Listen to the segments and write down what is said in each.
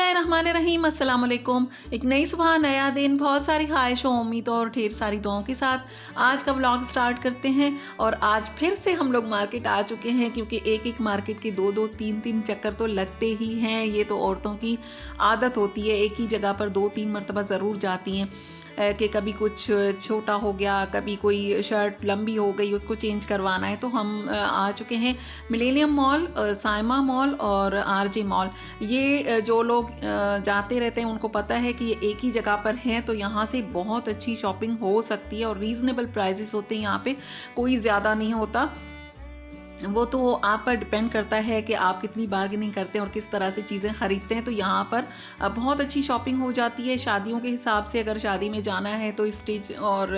बिस्मिल्लाहिर्रहमानिर्रहीम अस्सलाम वालेकुम। एक नई सुबह, नया दिन, बहुत सारी ख्वाहिशों, उम्मीदों और ढेर सारी दुआओं के साथ आज का व्लॉग स्टार्ट करते हैं। और आज फिर से हम लोग मार्केट आ चुके हैं, क्योंकि एक एक मार्केट के दो दो तीन तीन चक्कर तो लगते ही हैं। ये तो औरतों की आदत होती है, एक ही जगह पर दो तीन मरतबा ज़रूर जाती हैं कि कभी कुछ छोटा हो गया, कभी कोई शर्ट लंबी हो गई, उसको चेंज करवाना है। तो हम आ चुके हैं मिलेनियम मॉल, साइमा मॉल और आरजे मॉल। ये जो लोग जाते रहते हैं उनको पता है कि ये एक ही जगह पर हैं, तो यहाँ से बहुत अच्छी शॉपिंग हो सकती है और रीज़नेबल प्राइसेस होते हैं यहाँ पे, कोई ज़्यादा नहीं होता। वो तो आप पर डिपेंड करता है कि आप कितनी बार्गेनिंग करते हैं और किस तरह से चीज़ें ख़रीदते हैं। तो यहाँ पर बहुत अच्छी शॉपिंग हो जाती है शादियों के हिसाब से। अगर शादी में जाना है तो स्टिच और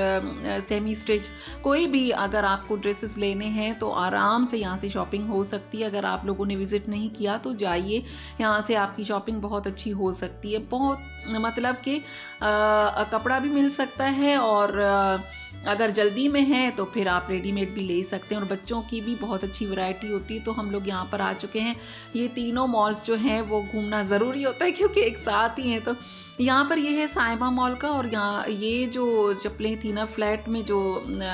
सेमी स्टिच कोई भी अगर आपको ड्रेसेस लेने हैं तो आराम से यहाँ से शॉपिंग हो सकती है। अगर आप लोगों ने विज़िट नहीं किया तो जाइए, यहाँ से आपकी शॉपिंग बहुत अच्छी हो सकती है। बहुत मतलब कि कपड़ा भी मिल सकता है और अगर जल्दी में है तो फिर आप रेडीमेड भी ले सकते हैं। और बच्चों की भी बहुत अच्छी वैरायटी होती है। तो हम लोग यहाँ पर आ चुके हैं। ये तीनों मॉल्स जो हैं वो घूमना ज़रूरी होता है, क्योंकि एक साथ ही हैं। तो यहाँ पर ये है साइमा मॉल का, और यहाँ ये जो चप्पलें थी ना फ्लैट में जो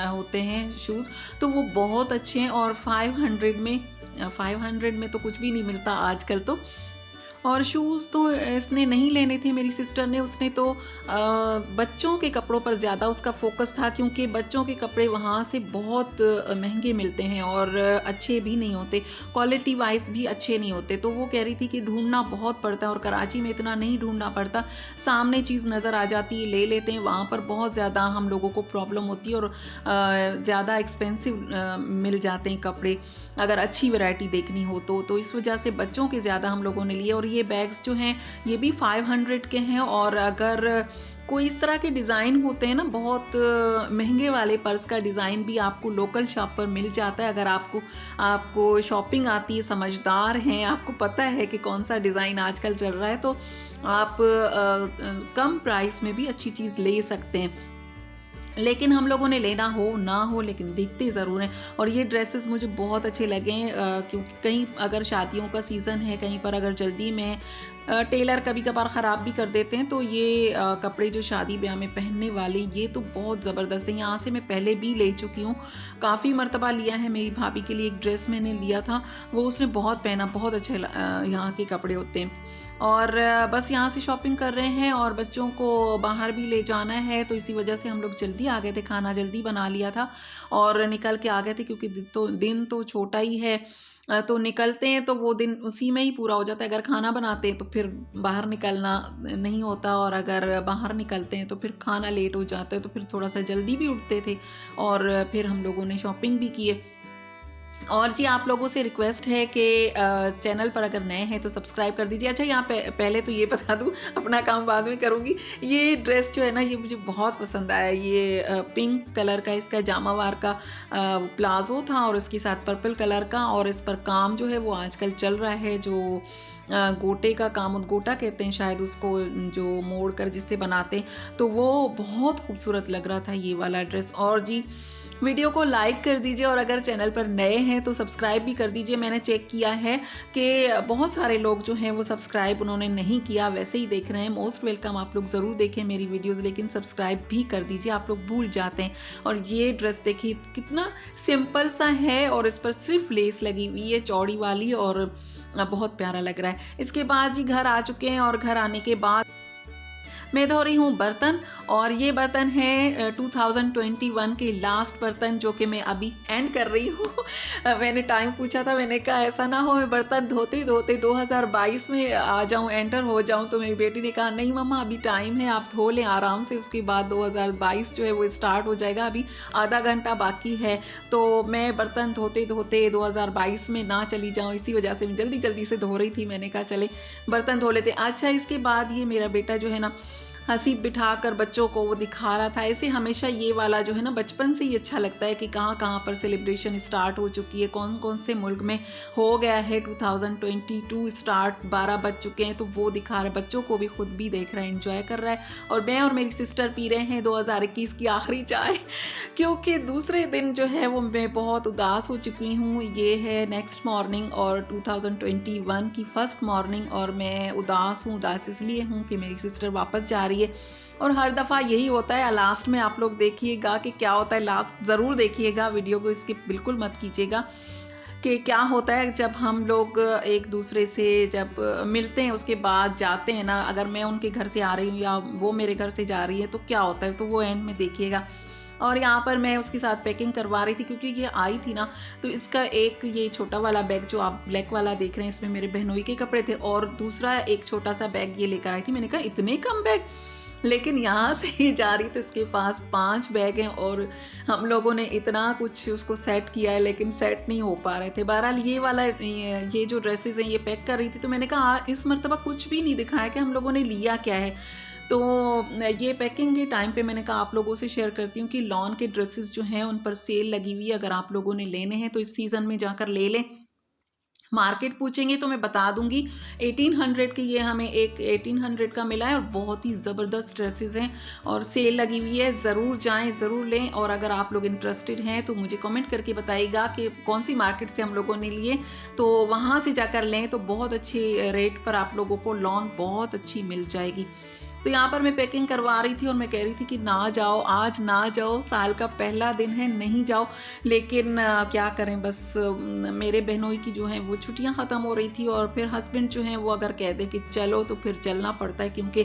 होते हैं शूज़, तो वो बहुत अच्छे हैं। और 500 में तो कुछ भी नहीं मिलता आजकल तो। और शूज़ तो इसने नहीं लेने थे, मेरी सिस्टर ने, उसने तो बच्चों के कपड़ों पर ज़्यादा उसका फोकस था, क्योंकि बच्चों के कपड़े वहाँ से बहुत महंगे मिलते हैं और अच्छे भी नहीं होते, क्वालिटी वाइज भी अच्छे नहीं होते। तो वो कह रही थी कि ढूंढना बहुत पड़ता है, और कराची में इतना नहीं ढूंढना पड़ता, सामने चीज़ नज़र आ जाती है, ले लेते हैं। वहाँ पर बहुत ज़्यादा हम लोगों को प्रॉब्लम होती है और ज़्यादा एक्सपेंसिव मिल जाते हैं कपड़े, अगर अच्छी वैरायटी देखनी हो तो इस वजह से बच्चों के ज़्यादा हम लोगों ने लिए। और ये बैग्स जो हैं ये भी 500 के हैं। और अगर कोई इस तरह के डिज़ाइन होते हैं ना, बहुत महंगे वाले पर्स का डिज़ाइन भी आपको लोकल शॉप पर मिल जाता है। अगर आपको शॉपिंग आती है, समझदार हैं, आपको पता है कि कौन सा डिज़ाइन आजकल चल रहा है, तो आप कम प्राइस में भी अच्छी चीज़ ले सकते हैं। लेकिन हम लोगों ने लेना हो ना हो, लेकिन दिखते ज़रूर हैं। और ये ड्रेसेस मुझे बहुत अच्छे लगे, क्योंकि कहीं अगर शादियों का सीज़न है, कहीं पर अगर जल्दी में टेलर कभी कभार ख़राब भी कर देते हैं, तो ये कपड़े जो शादी ब्याह में पहनने वाले ये तो बहुत ज़बरदस्त है। यहाँ से मैं पहले भी ले चुकी हूँ, काफ़ी मर्तबा लिया है। मेरी भाभी के लिए एक ड्रेस मैंने लिया था, वो उसने बहुत पहना, बहुत अच्छे यहाँ के कपड़े होते हैं। और बस यहाँ से शॉपिंग कर रहे हैं, और बच्चों को बाहर भी ले जाना है, तो इसी वजह से हम लोग जल्दी आ गए थे, खाना जल्दी बना लिया था और निकल के आ गए थे, क्योंकि दिन तो छोटा ही है। तो निकलते हैं तो वो दिन उसी में ही पूरा हो जाता है। अगर खाना बनाते हैं तो फिर बाहर निकलना नहीं होता, और अगर बाहर निकलते हैं तो फिर खाना लेट हो जाता है, तो फिर थोड़ा सा जल्दी भी उठते थे। और फिर हम लोगों ने शॉपिंग भी किए। और जी, आप लोगों से रिक्वेस्ट है कि चैनल पर अगर नए हैं तो सब्सक्राइब कर दीजिए। अच्छा, यहाँ पहले तो ये बता दूँ, अपना काम बाद में करूँगी। ये ड्रेस जो है ना, ये मुझे बहुत पसंद आया। ये पिंक कलर का इसका जामावार का प्लाजो था, और इसके साथ पर्पल कलर का, और इस पर काम जो है वो आजकल चल रहा है, जो गोटे का काम, गोटा कहते हैं शायद उसको, जो मोड़ कर जिससे बनाते हैं, तो वो बहुत खूबसूरत लग रहा था ये वाला ड्रेस। और जी, वीडियो को लाइक कर दीजिए, और अगर चैनल पर नए हैं तो सब्सक्राइब भी कर दीजिए। मैंने चेक किया है कि बहुत सारे लोग जो हैं वो सब्सक्राइब उन्होंने नहीं किया, वैसे ही देख रहे हैं। मोस्ट वेलकम, आप लोग ज़रूर देखें मेरी वीडियोस, लेकिन सब्सक्राइब भी कर दीजिए, आप लोग भूल जाते हैं। और ये ड्रेस देखिए कितना सिंपल सा है, और इस पर सिर्फ लेस लगी हुई है चौड़ी वाली, और बहुत प्यारा लग रहा है। इसके बाद जी घर आ चुके हैं, और घर आने के बाद मैं धो रही हूँ बर्तन। और ये बर्तन है 2021 के लास्ट बर्तन, जो कि मैं अभी एंड कर रही हूँ। मैंने टाइम पूछा था, मैंने कहा ऐसा ना हो मैं बर्तन धोते धोते 2022 में आ जाऊँ, एंटर हो जाऊँ। तो मेरी बेटी ने कहा नहीं मम्मा, अभी टाइम है, आप धो लें आराम से, उसके बाद 2022 जो है वो स्टार्ट हो जाएगा, अभी आधा घंटा बाकी है। तो मैं बर्तन धोते धोते 2022 में ना चली जाऊँ, इसी वजह से मैं जल्दी जल्दी से धो रही थी। मैंने कहा चले बर्तन धो लेते। अच्छा, इसके बाद ये मेरा बेटा जो है ना, हंसी बिठाकर बच्चों को वो दिखा रहा था। ऐसे हमेशा ये वाला जो है ना बचपन से ही अच्छा लगता है कि कहाँ कहाँ पर सेलिब्रेशन स्टार्ट हो चुकी है, कौन कौन से मुल्क में हो गया है 2022 स्टार्ट, 12 बज चुके हैं, तो वो दिखा रहा है। बच्चों को भी खुद भी देख रहा है, एंजॉय कर रहा है। और मैं और मेरी सिस्टर पी रहे हैं 2021 की आखिरी चाय क्योंकि दूसरे दिन जो है वो मैं बहुत उदास हो चुकी हूँ। ये है नेक्स्ट मॉर्निंग और 2021 की फर्स्ट मॉर्निंग, और मैं उदास हूँ। उदास इसलिए हूँ कि मेरी सिस्टर वापस जा रही है, और हर दफ़ा यही होता है। लास्ट में आप लोग देखिएगा कि क्या होता है, लास्ट ज़रूर देखिएगा, वीडियो को स्किप बिल्कुल मत कीजिएगा कि क्या होता है जब हम लोग एक दूसरे से जब मिलते हैं, उसके बाद जाते हैं ना, अगर मैं उनके घर से आ रही हूँ या वो मेरे घर से जा रही है तो क्या होता है, तो वो एंड में देखिएगा। और यहाँ पर मैं उसके साथ पैकिंग करवा रही थी क्योंकि ये आई थी ना, तो इसका एक ये छोटा वाला बैग जो आप ब्लैक वाला देख रहे हैं, इसमें मेरे बहनोई के कपड़े थे, और दूसरा एक छोटा सा बैग ये लेकर आई थी। मैंने कहा इतने कम बैग, लेकिन यहाँ से ही जा रही तो इसके पास 5 बैग हैं, और हम लोगों ने इतना कुछ उसको सेट किया है लेकिन सेट नहीं हो पा रहे थे। बहरहाल ये वाला ये जो ड्रेसेस हैं ये पैक कर रही थी, तो मैंने कहा इस मरतबा कुछ भी नहीं दिखाया कि हम लोगों ने लिया क्या है। तो ये पैकिंग के टाइम पे मैंने कहा आप लोगों से शेयर करती हूँ कि लॉन के ड्रेसेस जो हैं उन पर सेल लगी हुई है, अगर आप लोगों ने लेने हैं तो इस सीज़न में जाकर ले लें। मार्केट पूछेंगे तो मैं बता दूंगी 1800 के ये हमें एक 1800 का मिला है, और बहुत ही ज़बरदस्त ड्रेसेस हैं और सेल लगी हुई है। ज़रूर जाएं, ज़रूर लें। और अगर आप लोग इंटरेस्टेड हैं तो मुझे कमेंट करके बताइएगा कि कौन सी मार्केट से हम लोगों ने लिए, तो वहाँ से जाकर लें तो बहुत अच्छे रेट पर आप लोगों को लॉन बहुत अच्छी मिल जाएगी। तो यहाँ पर मैं पैकिंग करवा रही थी और मैं कह रही थी कि ना जाओ, आज ना जाओ, साल का पहला दिन है, नहीं जाओ। लेकिन क्या करें, बस मेरे बहनोई की जो है वो छुट्टियाँ ख़त्म हो रही थी, और फिर हस्बैंड जो हैं वो अगर कह दे कि चलो तो फिर चलना पड़ता है, क्योंकि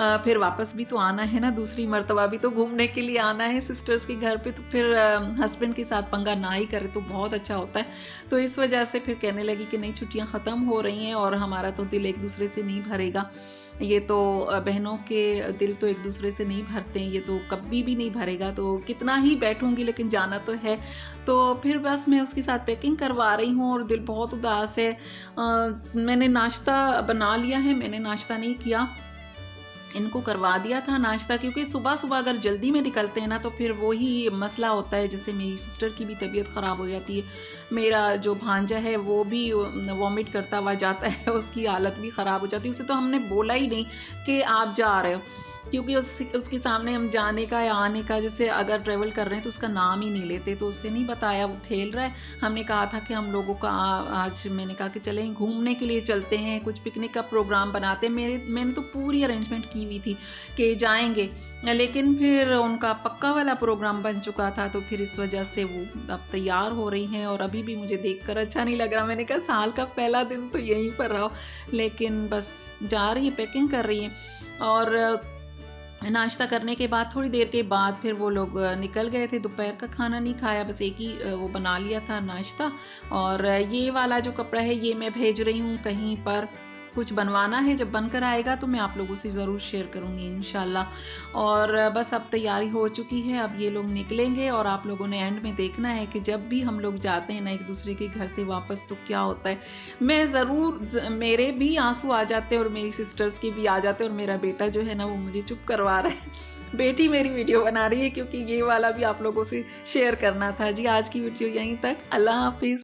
फिर वापस भी तो आना है ना, दूसरी मर्तबा भी तो घूमने के लिए आना है सिस्टर्स के घर पे, तो फिर हस्बैंड के साथ पंगा ना ही करे तो बहुत अच्छा होता है। तो इस वजह से फिर कहने लगी कि नहीं, छुट्टियाँ ख़त्म हो रही हैं और हमारा तो दिल एक दूसरे से नहीं भरेगा, ये तो बहनों के दिल तो एक दूसरे से नहीं भरते हैं, ये तो कभी भी नहीं भरेगा, तो कितना ही बैठूंगी लेकिन जाना तो है। तो फिर बस मैं उसके साथ पैकिंग करवा रही हूँ और दिल बहुत उदास है। मैंने नाश्ता बना लिया है, मैंने नाश्ता नहीं किया, इनको करवा दिया था नाश्ता, क्योंकि सुबह सुबह अगर जल्दी में निकलते हैं ना तो फिर वही मसला होता है। जैसे मेरी सिस्टर की भी तबीयत ख़राब हो जाती है, मेरा जो भांजा है वो भी वॉमिट करता हुआ जाता है, उसकी हालत भी ख़राब हो जाती है। उसे तो हमने बोला ही नहीं कि आप जा रहे हो, क्योंकि उसके सामने हम जाने का या आने का, जैसे अगर ट्रैवल कर रहे हैं तो उसका नाम ही नहीं लेते, तो उसे नहीं बताया, वो खेल रहा है। हमने कहा था कि हम लोगों का आज मैंने कहा कि चलें घूमने के लिए चलते हैं, कुछ पिकनिक का प्रोग्राम बनाते हैं। मैंने तो पूरी अरेंजमेंट की हुई थी कि जाएंगे, लेकिन फिर उनका पक्का वाला प्रोग्राम बन चुका था, तो फिर इस वजह से वो अब तैयार हो रही हैं, और अभी भी मुझे देखकर अच्छा नहीं लग रहा। मैंने कहा साल का पहला दिन तो यहीं पर रहो, लेकिन बस जा रही है, पैकिंग कर रही है। और नाश्ता करने के बाद थोड़ी देर के बाद फिर वो लोग निकल गए थे। दोपहर का खाना नहीं खाया, बस एक ही वो बना लिया था नाश्ता। और ये वाला जो कपड़ा है ये मैं भेज रही हूँ कहीं पर, कुछ बनवाना है, जब बनकर आएगा तो मैं आप लोगों से ज़रूर शेयर करूँगी इंशाल्लाह। और बस अब तैयारी हो चुकी है, अब ये लोग निकलेंगे, और आप लोगों ने एंड में देखना है कि जब भी हम लोग जाते हैं ना एक दूसरे के घर से वापस, तो क्या होता है। मैं ज़रूर, मेरे भी आंसू आ जाते हैं और मेरी सिस्टर्स के भी आ जाते हैं, और मेरा बेटा जो है ना वो मुझे चुप करवा रहा है। बेटी मेरी वीडियो बना रही है, क्योंकि ये वाला भी आप लोगों से शेयर करना था। जी आज की वीडियो यहीं तक, अल्लाह हाफिज़।